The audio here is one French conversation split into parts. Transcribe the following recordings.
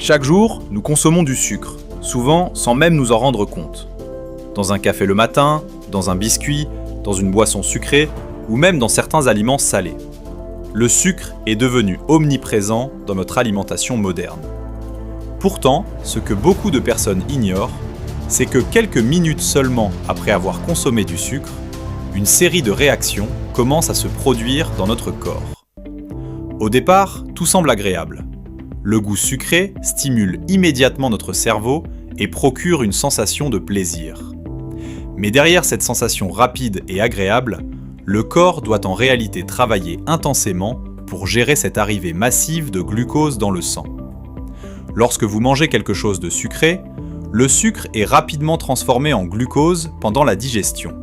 Chaque jour, nous consommons du sucre, souvent sans même nous en rendre compte. Dans un café le matin, dans un biscuit, dans une boisson sucrée ou même dans certains aliments salés. Le sucre est devenu omniprésent dans notre alimentation moderne. Pourtant, ce que beaucoup de personnes ignorent, c'est que quelques minutes seulement après avoir consommé du sucre, une série de réactions commence à se produire dans notre corps. Au départ, tout semble agréable. Le goût sucré stimule immédiatement notre cerveau et procure une sensation de plaisir. Mais derrière cette sensation rapide et agréable, le corps doit en réalité travailler intensément pour gérer cette arrivée massive de glucose dans le sang. Lorsque vous mangez quelque chose de sucré, le sucre est rapidement transformé en glucose pendant la digestion.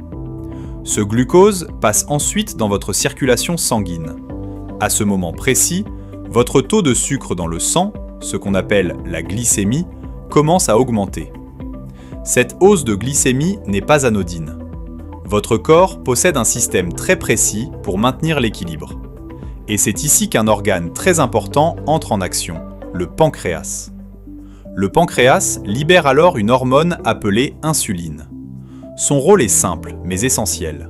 Ce glucose passe ensuite dans votre circulation sanguine. À ce moment précis, votre taux de sucre dans le sang, ce qu'on appelle la glycémie, commence à augmenter. Cette hausse de glycémie n'est pas anodine. Votre corps possède un système très précis pour maintenir l'équilibre. Et c'est ici qu'un organe très important entre en action, le pancréas. Le pancréas libère alors une hormone appelée insuline. Son rôle est simple, mais essentiel.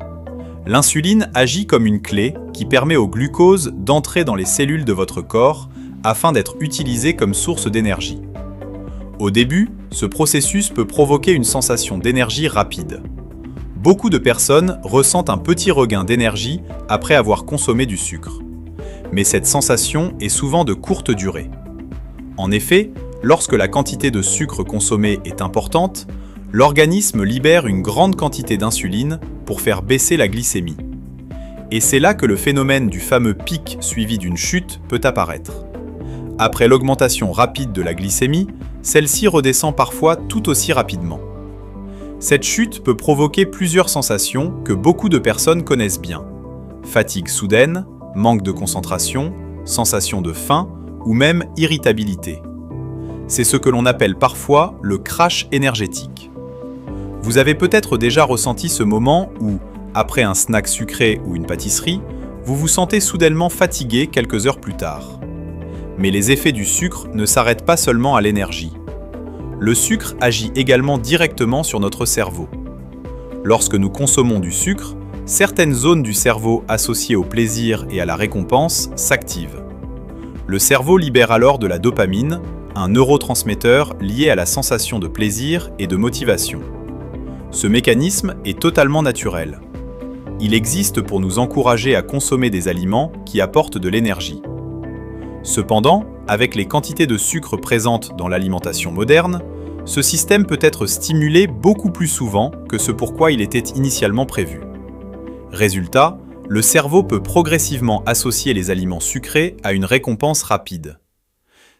L'insuline agit comme une clé qui permet au glucose d'entrer dans les cellules de votre corps afin d'être utilisé comme source d'énergie. Au début, ce processus peut provoquer une sensation d'énergie rapide. Beaucoup de personnes ressentent un petit regain d'énergie après avoir consommé du sucre. Mais cette sensation est souvent de courte durée. En effet, lorsque la quantité de sucre consommée est importante, l'organisme libère une grande quantité d'insuline pour faire baisser la glycémie. Et c'est là que le phénomène du fameux pic suivi d'une chute peut apparaître. Après l'augmentation rapide de la glycémie, celle-ci redescend parfois tout aussi rapidement. Cette chute peut provoquer plusieurs sensations que beaucoup de personnes connaissent bien. Fatigue soudaine, manque de concentration, sensation de faim ou même irritabilité. C'est ce que l'on appelle parfois le crash énergétique. Vous avez peut-être déjà ressenti ce moment où, après un snack sucré ou une pâtisserie, vous vous sentez soudainement fatigué quelques heures plus tard. Mais les effets du sucre ne s'arrêtent pas seulement à l'énergie. Le sucre agit également directement sur notre cerveau. Lorsque nous consommons du sucre, certaines zones du cerveau associées au plaisir et à la récompense s'activent. Le cerveau libère alors de la dopamine, un neurotransmetteur lié à la sensation de plaisir et de motivation. Ce mécanisme est totalement naturel. Il existe pour nous encourager à consommer des aliments qui apportent de l'énergie. Cependant, avec les quantités de sucre présentes dans l'alimentation moderne, ce système peut être stimulé beaucoup plus souvent que ce pourquoi il était initialement prévu. Résultat, le cerveau peut progressivement associer les aliments sucrés à une récompense rapide.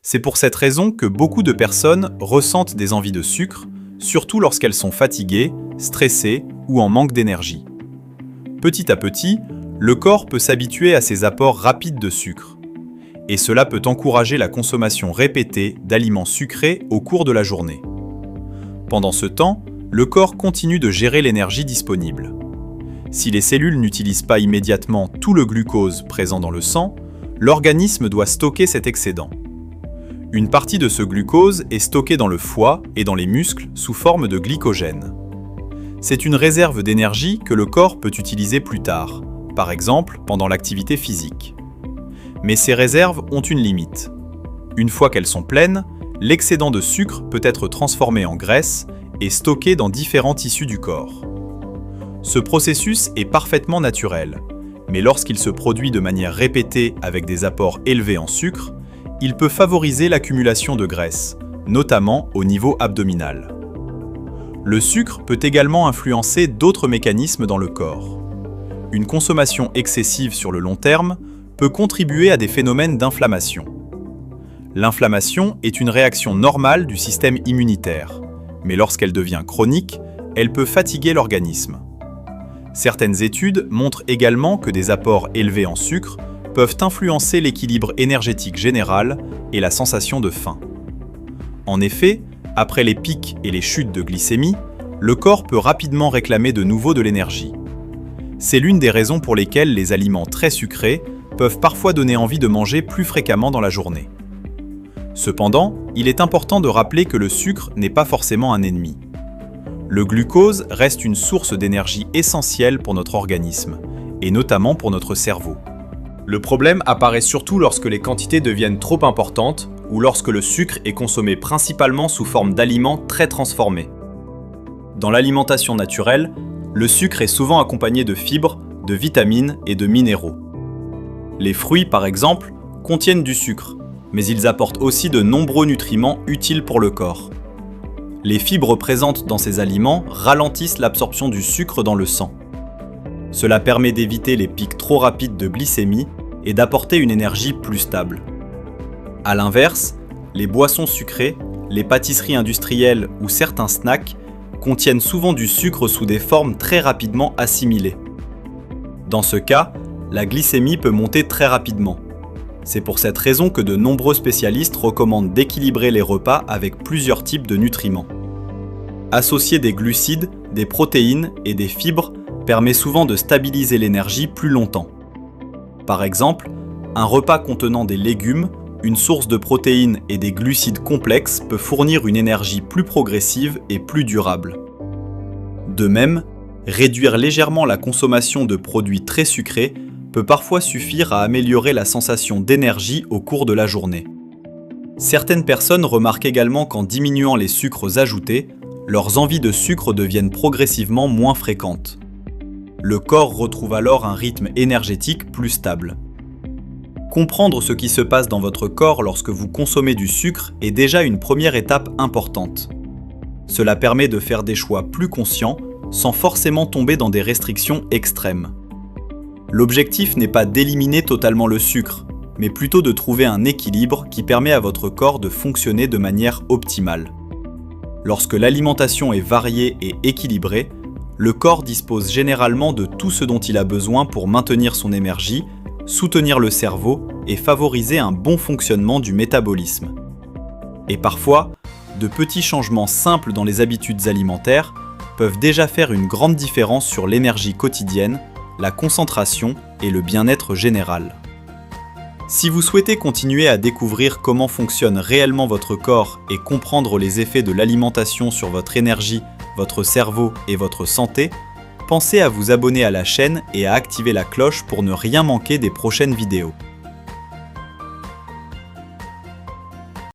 C'est pour cette raison que beaucoup de personnes ressentent des envies de sucre, surtout lorsqu'elles sont fatiguées, stressées ou en manque d'énergie. Petit à petit, le corps peut s'habituer à ces apports rapides de sucre. Et cela peut encourager la consommation répétée d'aliments sucrés au cours de la journée. Pendant ce temps, le corps continue de gérer l'énergie disponible. Si les cellules n'utilisent pas immédiatement tout le glucose présent dans le sang, l'organisme doit stocker cet excédent. Une partie de ce glucose est stockée dans le foie et dans les muscles sous forme de glycogène. C'est une réserve d'énergie que le corps peut utiliser plus tard, par exemple pendant l'activité physique. Mais ces réserves ont une limite. Une fois qu'elles sont pleines, l'excédent de sucre peut être transformé en graisse et stocké dans différents tissus du corps. Ce processus est parfaitement naturel, mais lorsqu'il se produit de manière répétée avec des apports élevés en sucre, il peut favoriser l'accumulation de graisse, notamment au niveau abdominal. Le sucre peut également influencer d'autres mécanismes dans le corps. Une consommation excessive sur le long terme peut contribuer à des phénomènes d'inflammation. L'inflammation est une réaction normale du système immunitaire, mais lorsqu'elle devient chronique, elle peut fatiguer l'organisme. Certaines études montrent également que des apports élevés en sucre peuvent influencer l'équilibre énergétique général et la sensation de faim. En effet, après les pics et les chutes de glycémie, le corps peut rapidement réclamer de nouveau de l'énergie. C'est l'une des raisons pour lesquelles les aliments très sucrés peuvent parfois donner envie de manger plus fréquemment dans la journée. Cependant, il est important de rappeler que le sucre n'est pas forcément un ennemi. Le glucose reste une source d'énergie essentielle pour notre organisme, et notamment pour notre cerveau. Le problème apparaît surtout lorsque les quantités deviennent trop importantes ou lorsque le sucre est consommé principalement sous forme d'aliments très transformés. Dans l'alimentation naturelle, le sucre est souvent accompagné de fibres, de vitamines et de minéraux. Les fruits, par exemple, contiennent du sucre, mais ils apportent aussi de nombreux nutriments utiles pour le corps. Les fibres présentes dans ces aliments ralentissent l'absorption du sucre dans le sang. Cela permet d'éviter les pics trop rapides de glycémie et d'apporter une énergie plus stable. A l'inverse, les boissons sucrées, les pâtisseries industrielles ou certains snacks contiennent souvent du sucre sous des formes très rapidement assimilées. Dans ce cas, la glycémie peut monter très rapidement. C'est pour cette raison que de nombreux spécialistes recommandent d'équilibrer les repas avec plusieurs types de nutriments. Associer des glucides, des protéines et des fibres permet souvent de stabiliser l'énergie plus longtemps. Par exemple, un repas contenant des légumes, une source de protéines et des glucides complexes peut fournir une énergie plus progressive et plus durable. De même, réduire légèrement la consommation de produits très sucrés peut parfois suffire à améliorer la sensation d'énergie au cours de la journée. Certaines personnes remarquent également qu'en diminuant les sucres ajoutés, leurs envies de sucre deviennent progressivement moins fréquentes. Le corps retrouve alors un rythme énergétique plus stable. Comprendre ce qui se passe dans votre corps lorsque vous consommez du sucre est déjà une première étape importante. Cela permet de faire des choix plus conscients sans forcément tomber dans des restrictions extrêmes. L'objectif n'est pas d'éliminer totalement le sucre, mais plutôt de trouver un équilibre qui permet à votre corps de fonctionner de manière optimale. Lorsque l'alimentation est variée et équilibrée, le corps dispose généralement de tout ce dont il a besoin pour maintenir son énergie, soutenir le cerveau et favoriser un bon fonctionnement du métabolisme. Et parfois, de petits changements simples dans les habitudes alimentaires peuvent déjà faire une grande différence sur l'énergie quotidienne, la concentration et le bien-être général. Si vous souhaitez continuer à découvrir comment fonctionne réellement votre corps et comprendre les effets de l'alimentation sur votre énergie, votre cerveau et votre santé, pensez à vous abonner à la chaîne et à activer la cloche pour ne rien manquer des prochaines vidéos.